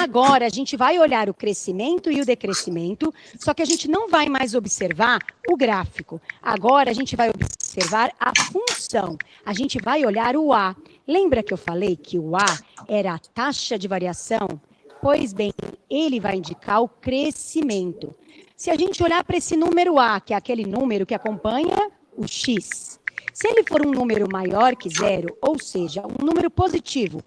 Agora, a gente vai olhar o crescimento e o decrescimento, só que a gente não vai mais observar o gráfico. Agora, a gente vai observar a função. A gente vai olhar o A. Lembra que eu falei que o A era a taxa de variação? Pois bem, ele vai indicar o crescimento. Se a gente olhar para esse número A, que é aquele número que acompanha o X, se ele for um número maior que zero, ou seja, um número positivo,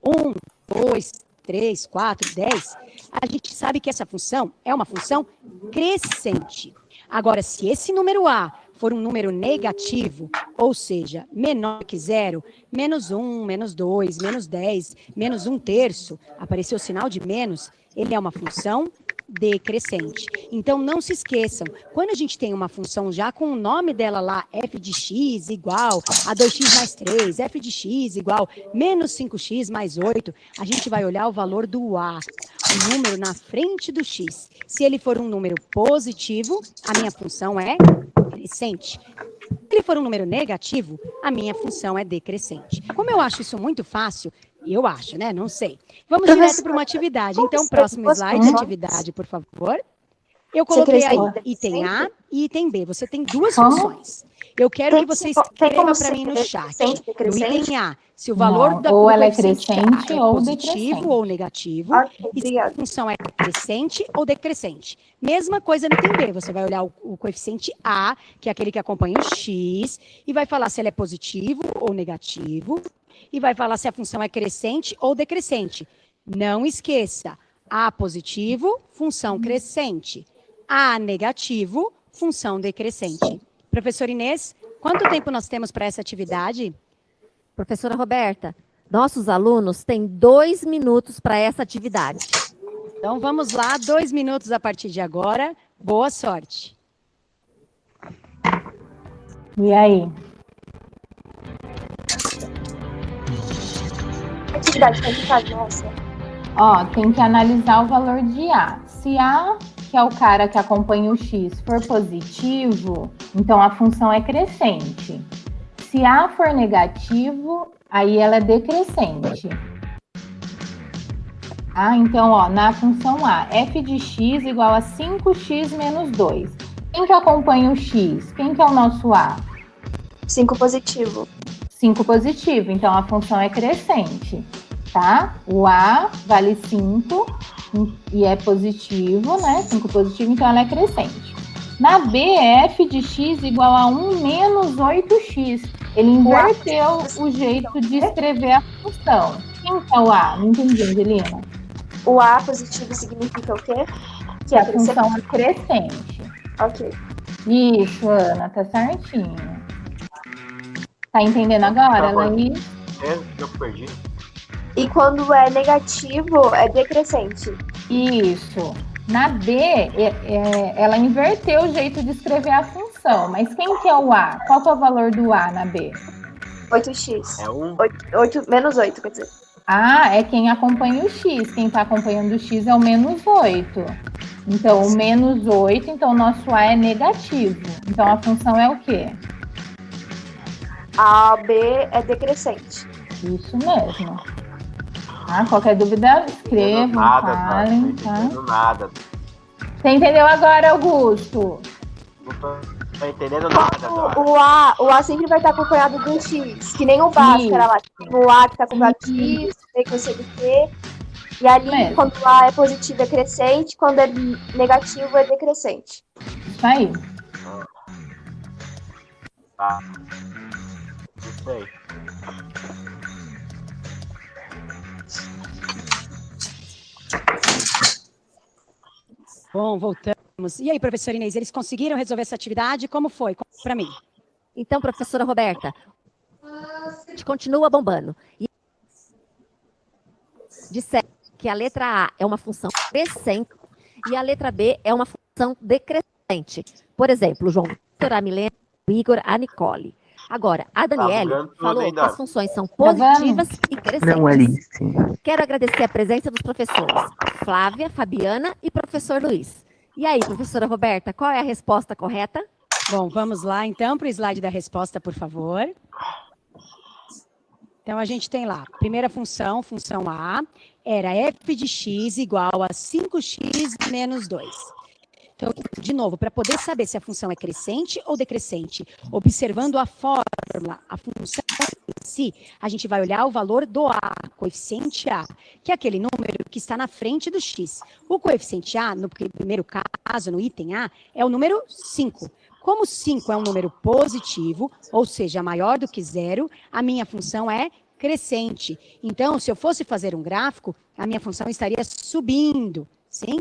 1, 2, 3, 4, 10, a gente sabe que essa função é uma função crescente. Agora, se esse número A for um número negativo, ou seja, menor que zero, menos 1, menos 2, menos 10, menos 1/3, apareceu o sinal de menos, ele é uma função decrescente. Então, não se esqueçam, quando a gente tem uma função já com o nome dela lá, f de x igual a 2x mais 3, f de x igual menos 5x mais 8, a gente vai olhar o valor do A, o número na frente do x. Se ele for um número positivo, a minha função é crescente. Se ele for um número negativo, a minha função é decrescente. Como eu acho isso muito fácil, eu acho, né? Não sei. Vamos direto para uma atividade. Então, próximo slide, atividade, por favor. Eu coloquei aí item A e item B. Você tem duas funções. Eu quero que você escreva para mim no chat. No item A, se o valor da ou ela é coeficiente crescente é ou positivo decrescente. ou negativo, e se a função é crescente ou decrescente. Mesma coisa no item B. Você vai olhar o coeficiente A, que é aquele que acompanha o X, e vai falar se ele é positivo ou negativo, e vai falar se a função é crescente ou decrescente. Não esqueça, A positivo, função crescente. A negativo, função decrescente. Professor Inês, quanto tempo nós temos para essa atividade? Professora Roberta, nossos alunos têm 2 minutos para essa atividade. Então vamos lá, 2 minutos a partir de agora. Boa sorte. E aí? Atividade que a gente faz, nossa. Ó, tem que analisar o valor de A. Se A, que é o cara que acompanha o X, for positivo, então a função é crescente. Se A for negativo, aí ela é decrescente. Ah, então, ó, na função A, f de x igual a 5x menos 2. Quem que acompanha o x? Quem que é o nosso A? 5 positivo. 5 positivo, então a função é crescente, tá? O A vale 5 e é positivo, né? 5 positivo, então ela é crescente. Na B, f de x igual a 1 menos 8x. Ele inverteu o jeito de escrever a função. Quem que é o A? Não entendi, Angelina. O A positivo significa o quê? Que A função é crescente. Ok. Isso, Ana, tá certinho. Tá entendendo agora, Laís? Eu perdi. E quando é negativo, é decrescente. Isso. Na B, ela inverteu o jeito de escrever a função. Mas quem que é o A? Qual que é o valor do A na B? 8x. É 1. 8, menos 8, quer dizer. Ah, é quem acompanha o X. Quem está acompanhando o X é o menos 8. Então, o menos 8, então o nosso A é negativo. Então, a função é o quê? A B é decrescente. Isso mesmo. Ah, qualquer dúvida, escrevam, falem, tá? Não entendendo nada. Você entendeu agora, Augusto? Não tô entendendo nada agora. O A sempre vai estar acompanhado do X, que nem o Bhaskara lá. Tem o A que está acompanhado do X, B que eu sei do Q. E ali, quando o A é positivo, é crescente, quando é negativo, é decrescente. Isso aí. Tá. Isso aí. Bom, voltamos. E aí, professora Inês, eles conseguiram resolver essa atividade? Como foi? Para mim. Então, professora Roberta, a gente continua bombando. E disser que a letra A é uma função crescente e a letra B é uma função decrescente. Por exemplo, o João Vitor, a Milena, o Igor, a Nicole. Agora, a Daniele falou que as funções são positivas e crescentes. Não, Alice. Quero agradecer a presença dos professores Flávia, Fabiana e professor Luiz. E aí, professora Roberta, qual é a resposta correta? Bom, vamos lá então para o slide da resposta, por favor. Então, a gente tem lá, primeira função, função A, era f de x igual a 5x menos 2. Então, de novo, para poder saber se a função é crescente ou decrescente, observando a fórmula, a função em si, a gente vai olhar o valor do a, coeficiente a, que é aquele número que está na frente do x. O coeficiente a, no primeiro caso, no item a, é o número 5. Como 5 é um número positivo, ou seja, maior do que 0, a minha função é crescente. Então, se eu fosse fazer um gráfico, a minha função estaria subindo, sim?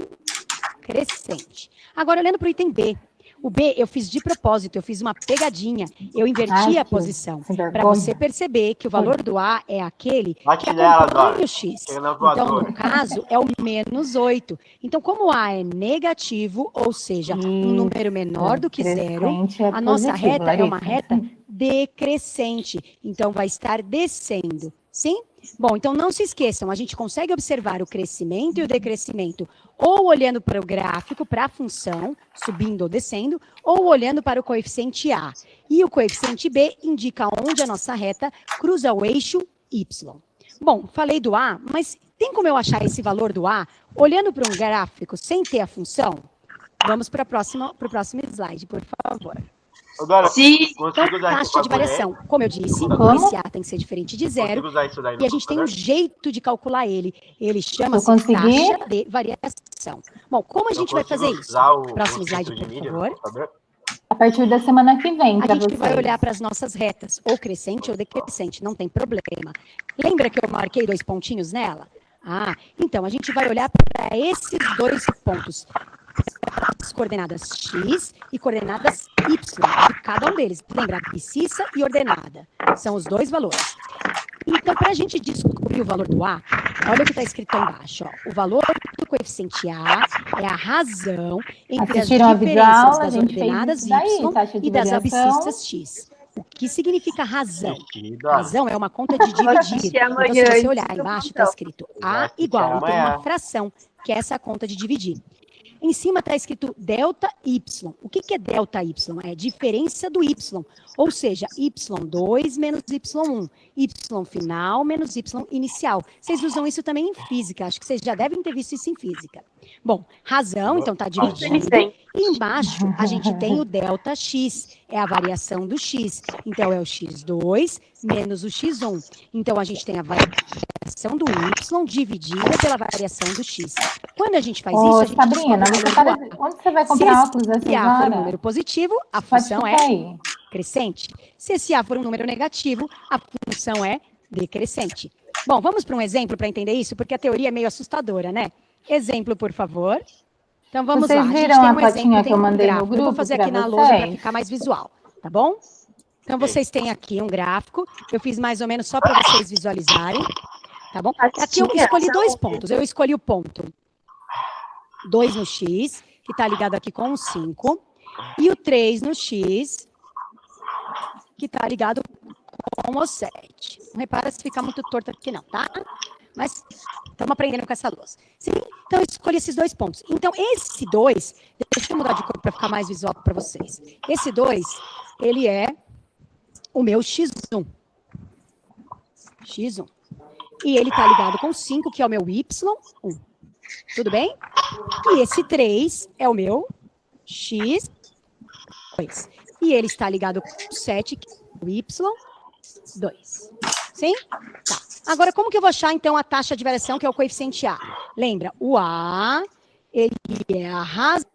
Crescente. Agora, olhando para o item B. O B eu fiz de propósito, eu fiz uma pegadinha, eu inverti a posição, para você perceber que o valor do A é aquele que acompanha o X. Então, no caso, é o menos 8. Então, como o A é negativo, ou seja, um número menor do que 0, a nossa reta é uma reta decrescente. Então, vai estar descendo, sim? Bom, então não se esqueçam, a gente consegue observar o crescimento e o decrescimento ou olhando para o gráfico, para a função, subindo ou descendo, ou olhando para o coeficiente A. E o coeficiente B indica onde a nossa reta cruza o eixo Y. Bom, falei do A, mas tem como eu achar esse valor do A olhando para um gráfico sem ter a função? Vamos para o próximo slide, por favor. Então, taxa de variação, como eu disse, esse A tem que ser diferente de 0, e a gente tem um jeito de calcular ele. Ele chama-se taxa de variação. Bom, como a gente vai fazer isso? Próximo slide, por favor. A partir da semana que vem, a gente vai olhar para as nossas retas, ou crescente ou decrescente, não tem problema. Lembra que eu marquei 2 pontinhos nela? Ah, então a gente vai olhar para esses 2 pontos. As coordenadas x e coordenadas y, de cada um deles. Lembra, abscissa e ordenada. São os 2 valores. Então, para a gente descobrir o valor do A, olha o que está escrito aí embaixo. Ó. O valor do coeficiente A é a razão entre as diferenças das ordenadas y e das abscissas x. O que significa razão? Razão é uma conta de dividir. Então, se você olhar embaixo, está escrito A igual, e tem uma fração, que é essa conta de dividir. Em cima está escrito delta y. O que é delta y? É a diferença do y. Ou seja, y2 menos y1. Y final menos y inicial. Vocês usam isso também em física. Acho que vocês já devem ter visto isso em física. Bom, razão, então está dividido. E embaixo a gente tem o delta x. É a variação do x. Então, é o x2 menos o x1. Então, a gente tem a variação do y dividida pela variação do x. Quando a gente faz isso, a gente Sabrina, onde você vai comprar óculos essa se A for um número positivo, a função é crescente. Se esse A for um número negativo, a função é decrescente. Bom, vamos para um exemplo para entender isso, porque a teoria é meio assustadora, né? Exemplo, por favor. Então, vamos lá. Vocês viram a fotinha que eu mandei no grupo? Eu vou fazer aqui na lousa para ficar mais visual, tá bom? Então, vocês têm aqui um gráfico. Eu fiz mais ou menos só para vocês visualizarem, tá bom? Aqui eu escolhi 2 pontos. Eu escolhi o ponto 2 no x, que está ligado aqui com o 5, e o 3 no x, que está ligado com o 7. Não repara se ficar muito torto aqui não, tá? Mas estamos aprendendo com essa luz. Sim? Então, eu escolhi esses 2 pontos. Então, esse 2, deixa eu mudar de cor para ficar mais visual para vocês. Esse 2, ele é o meu x1. X1. E ele está ligado com 5, que é o meu y1. Tudo bem? E esse 3 é o meu x2. E ele está ligado com 7, que é o y2. Sim? Tá. Agora, como que eu vou achar, então, a taxa de variação, que é o coeficiente A? Lembra, o A, ele é a razão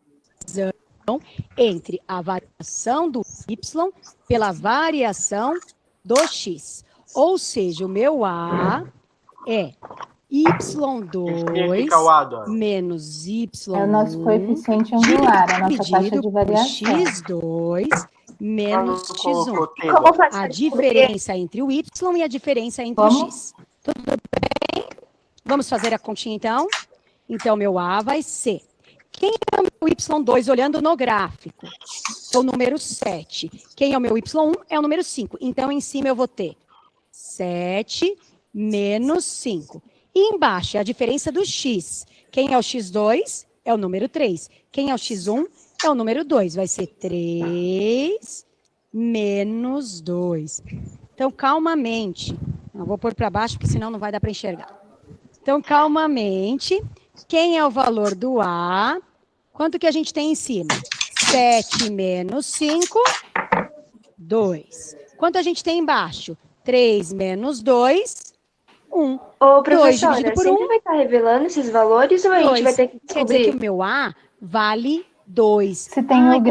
entre a variação do y pela variação do x. Ou seja, o meu A é y2 menos y1 é o nosso coeficiente angular, a nossa taxa de variação. x2 menos x1. A diferença entre o y e a diferença entre o x. Tudo bem? Vamos fazer a continha, então? Então, meu A vai ser... Quem é o meu y2 olhando no gráfico? É o número 7. Quem é o meu y1? É o número 5. Então, em cima eu vou ter 7 menos 5. E embaixo é a diferença do x. Quem é o x2? É o número 3. Quem é o x1? É o número 2. Vai ser 3 menos 2. Então, calmamente. Eu vou pôr para baixo, porque senão não vai dar para enxergar. Então, calmamente. Quem é o valor do A? Quanto que a gente tem em cima? 7 menos 5, 2. Quanto a gente tem embaixo? 3 menos 2, 1. Ô, 2 professora, dividido por sempre 1, vai estar revelando esses valores ou a gente 2. vai ter que Quer dizer que o descobrir? meu A vale 2. Se tem o Como é 2 é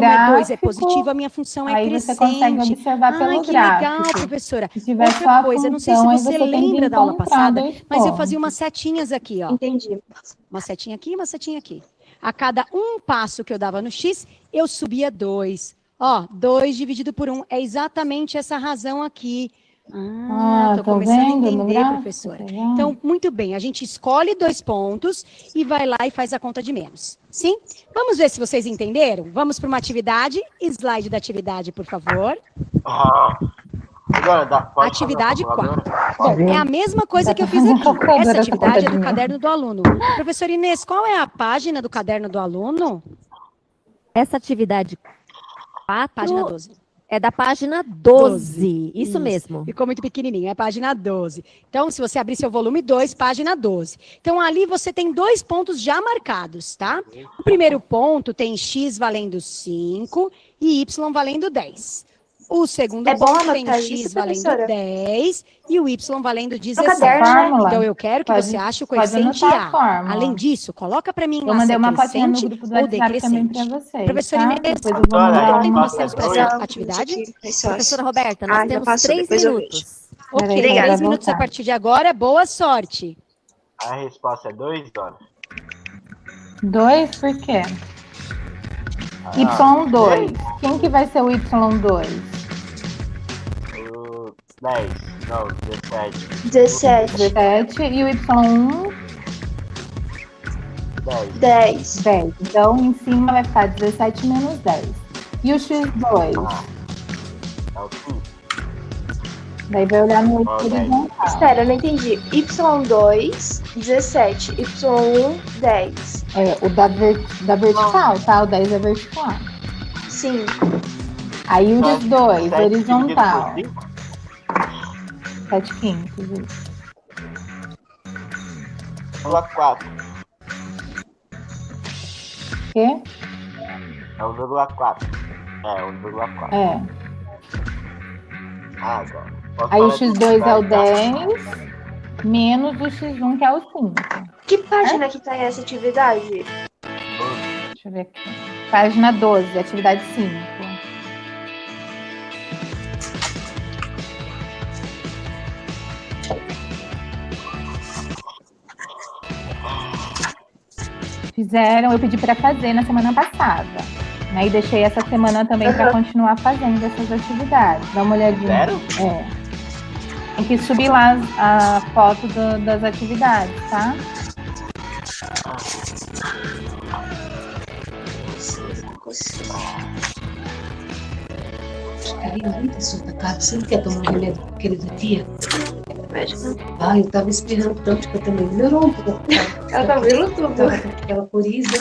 gráfico, positivo, a minha função é aí crescente. você consegue observar pelo Que legal, gráfico. professora. Se tiver só Outra a coisa, não sei se função, aí você você tem que lembra da aula encontrar passada, dois mas eu fazia umas pontos. setinhas aqui, ó. Entendi. Uma setinha aqui, uma setinha aqui. A cada um passo que eu dava no X, eu subia 2. Ó, 2 dividido por 1 é exatamente essa razão aqui. Tô tá começando a vendo no entender, gráfico? professora. Tá vendo? Então, muito bem, a gente escolhe 2 pontos e vai lá e faz a conta de menos. Sim? Vamos ver se vocês entenderam? Vamos para uma atividade. Slide da atividade, por favor. Agora, pode Atividade fazer a 4. calculadora? Bom, é a mesma coisa que eu fiz aqui. Essa atividade é do caderno do aluno. Professora Inês, qual é a página do caderno do aluno? Essa atividade 4 Página 12. é da página 12. Isso mesmo. Ficou muito pequenininho, é a página 12. Então, se você abrir seu volume 2, página 12. Então, ali você tem 2 pontos já marcados, tá? O primeiro ponto tem x valendo 5 e y valendo 10. O segundo É bom ponto tem anotar x isso, valendo professora? 10 e o y valendo 17. caderno, né? Fórmula. Então, eu quero que Pode- você ache o pode coeficiente anotar a A. fórmula. Além disso, coloca para mim Eu lá se mandei é uma fotinha no crescente grupo do ou WhatsApp também decrescente. para vocês, Professora tá? Inês, Depois eu vou Olha, mandar quanto aí, tempo nós passa temos para dois. essa atividade? Professora Roberta, nós já temos passou, 3 depois eu vejo. minutos. Ok, Peraí, 3 vai minutos a voltar. partir de agora. Boa sorte. A resposta é 2 horas. 2 por quê? Y2. Quem que vai ser o Y2? O 10, não, 17. 17, 17. E o Y1? 10. 10. 10. Então, em cima vai ficar 17 menos 10. E o X2? É o 5. Daí vai olhar no Qual é o horizontal. Espera, eu não entendi. Y2, 17. Y1, 10. É, o da vertical, tá? O 10 é vertical. Sim. Aí o Sete X2, horizontal. dividido por 7 quintos. Isso. 4. O quê? É 1,4. É, 1,4. É. Agora. Posso Aí o falar X2 é o tá? 10, menos o X1, que é o 5. Que página que tá essa atividade? Deixa eu ver aqui. Página 12, atividade 5. Fizeram, eu pedi para fazer na semana passada. Né? E deixei essa semana também para continuar fazendo essas atividades. Dá uma olhadinha. Sério? É. Tem que subir lá a foto das atividades, tá? Ficaria muito sufocado. Você não quer tomar um remédio aquele do dia? Ah, eu tava esperando tanto que eu também melhorou um pouco. Ela tá vendo tudo. Tava com aquela coriza.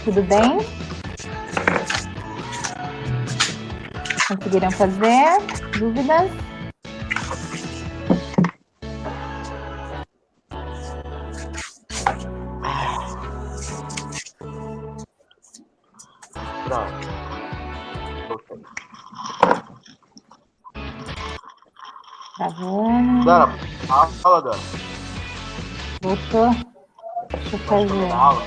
Tudo bem? Conseguiram fazer? Dúvidas? Pronto. Voltei. Tá vendo? Dora, fala, Dora. Voltou? Deixa eu fazer. Aula.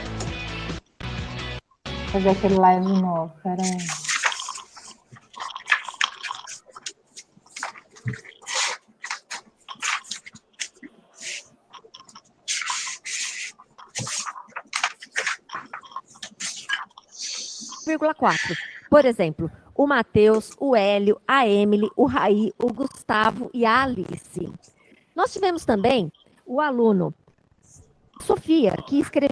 fazer aquele live de novo, peraí. Por exemplo, o Matheus, o Hélio, a Emily, o Raí, o Gustavo e a Alice. Nós tivemos também o aluno Sofia, que escreveu,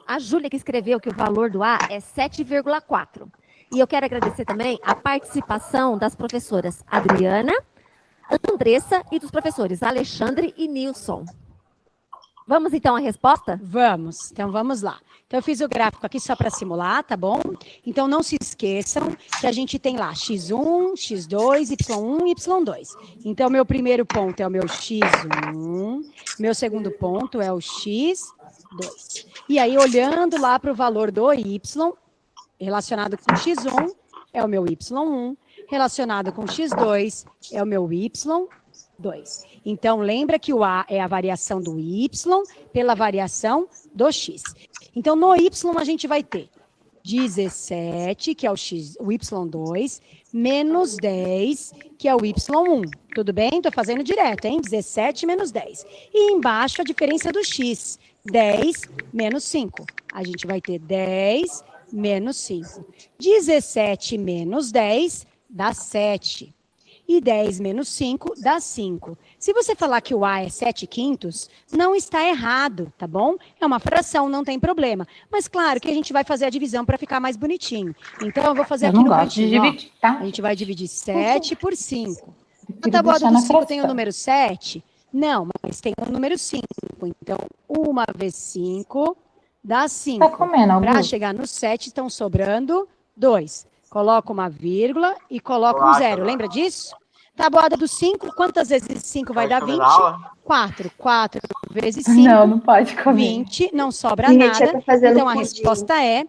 a Júlia, que escreveu que o valor do A é 7,4. E eu quero agradecer também a participação das professoras Adriana, Andressa e dos professores Alexandre e Nilson. Vamos então à resposta? Vamos, então vamos lá. Então eu fiz o gráfico aqui só para simular, tá bom? Então não se esqueçam que a gente tem lá x1, x2, y1 e y2. Então meu primeiro ponto é o meu x1, meu segundo ponto é o x2. E aí olhando lá para o valor do y, relacionado com x1, é o meu y1, relacionado com x2, é o meu y2. Então, lembra que o A é a variação do Y pela variação do X. Então, no Y, a gente vai ter 17, que é o Y2, menos 10, que é o Y1. Tudo bem? Estou fazendo direto, hein? 17 menos 10. E embaixo, a diferença do X. 10 menos 5. A gente vai ter 10 menos 5. 17 menos 10 dá 7. E 10 menos 5 dá 5. Se você falar que o A é 7/5, não está errado, tá bom? É uma fração, não tem problema. Mas claro que a gente vai fazer a divisão para ficar mais bonitinho. Então, eu vou fazer aqui no cantinho, ó. A gente vai dividir 7 por 5. Na tabuada do 5 tem o número 7? Não, mas tem o número 5. Então, 1 vezes 5 dá 5. Tá comendo, para chegar no 7, estão sobrando 2. Coloca uma vírgula e coloca um 0. Lembra disso? Tabuada do 5, quantas vezes 5 vai dar 20? 4. 4 vezes 5. Não pode comer. 20, não sobra nada. Então, a resposta é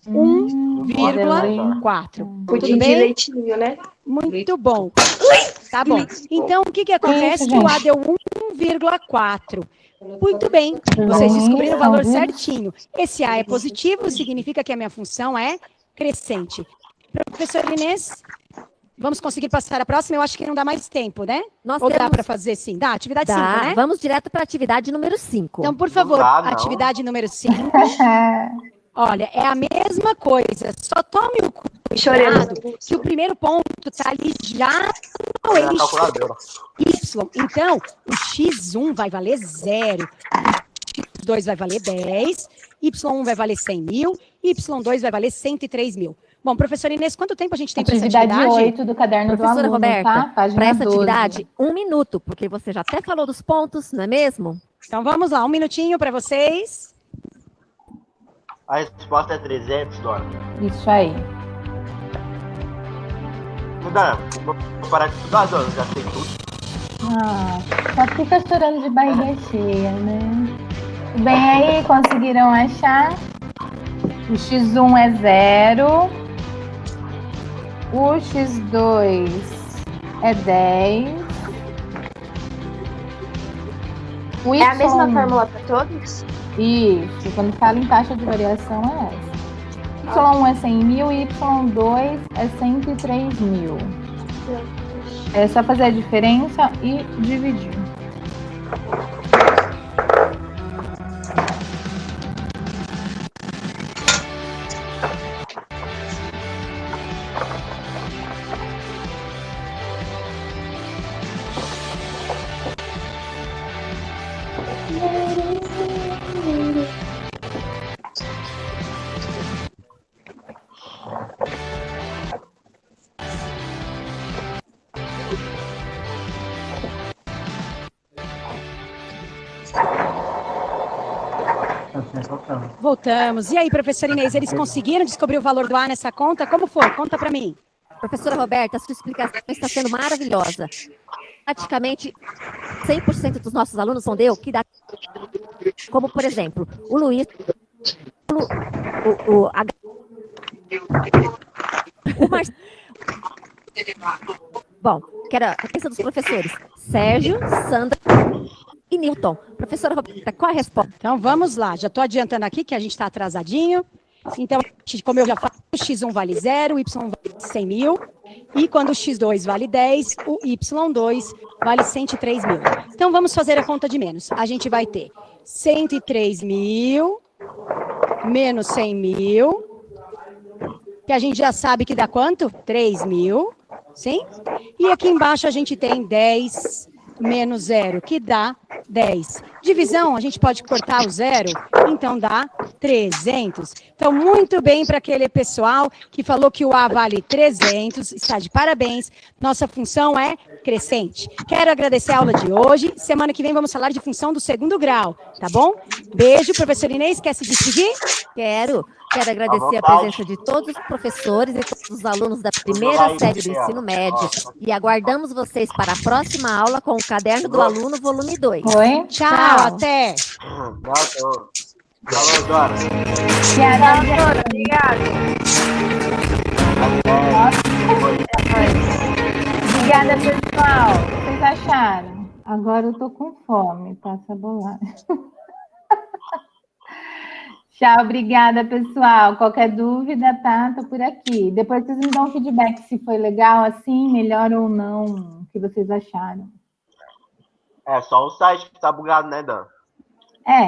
1,4. Pudim de leitinho, né? Muito bom. Tá bom. Então, o que acontece? Que o A deu 1,4. Muito bem. Vocês descobriram o valor certinho. Esse A é positivo, significa que a minha função é crescente. Professor Inês, vamos conseguir passar a próxima? Eu acho que não dá mais tempo, né? Ou dá para fazer sim? Dá, atividade 5, né? Vamos direto para a atividade número 5. Então, por favor, atividade número 5. Olha, é a mesma coisa, só tome o cuidado que o primeiro ponto está ali já no eixo Y. Então, o x1 vai valer 0, o x2 vai valer 10, y1 vai valer 100 mil, y2 vai valer 103 mil. Bom, professora Inês, quanto tempo a gente tem para essa atividade? Atividade 8 do caderno do aluno, Roberta, tá? Página para essa 12. atividade, 1 minuto, porque você já até falou dos pontos, não é mesmo? Então vamos lá, 1 minutinho para vocês. A resposta é 300, Dona. Isso aí. Dona, vou parar de estudar, Dona, já sei tudo. Só fica chorando de barriga cheia, né? Bem aí, conseguiram achar? O x1 é 0. O x2 é 10. O y... É a mesma fórmula para todos? Isso, quando fala em taxa de variação é essa. Y1 é 100 mil e Y2 é 103 mil. É só fazer a diferença e dividir. Voltamos. E aí, professora Inês, eles conseguiram descobrir o valor do A nessa conta? Como foi? Conta para mim. Professora Roberta, a sua explicação está sendo maravilhosa. Praticamente 100% dos nossos alunos respondeu que dá. Como, por exemplo, o Luiz, o Marcelo. Bom, que era a lista dos professores. Sérgio, Sandra e Newton. Professora Roberta, qual é a resposta? Então, vamos lá. Já estou adiantando aqui que a gente está atrasadinho. Então, como eu já falei, o x1 vale 0, o y vale 100 mil, e quando o x2 vale 10, o y2 vale 103 mil. Então, vamos fazer a conta de menos. A gente vai ter 103 mil menos 100 mil, que a gente já sabe que dá quanto? 3 mil, sim? E aqui embaixo a gente tem 10 menos 0, que dá 10. Divisão, a gente pode cortar o 0, então dá 300. Então, muito bem para aquele pessoal que falou que o A vale 300, está de parabéns. Nossa função é crescente. Quero agradecer a aula de hoje. Semana que vem vamos falar de função do segundo grau, tá bom? Beijo, professor Inês, quer se despedir? Quero agradecer a presença de todos os professores e todos os alunos da primeira série do ensino médio. E aguardamos vocês para a próxima aula com o Caderno do Aluno, volume 2. Oi? Tchau, até! Falou, Dora. Obrigada. Obrigada, pessoal. O que vocês acharam? Agora eu tô com fome, tá? Sabolada. Tchau, obrigada, pessoal. Qualquer dúvida, tá? Tô por aqui. Depois vocês me dão um feedback se foi legal assim, melhor ou não, o que vocês acharam. É só o site que tá bugado, né, Dan?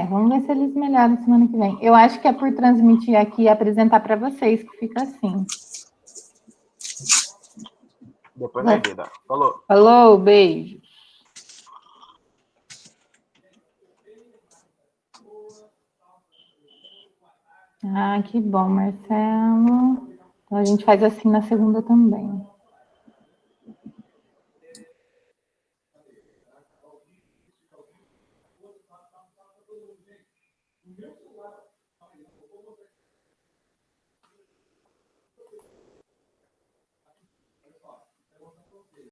Vamos ver se eles melhoram semana que vem. Eu acho que é por transmitir aqui e apresentar para vocês que fica assim. Depois vai ver, Dan. Falou. Falou, beijo. Ah, que bom, Marcelo. Então a gente faz assim na segunda também.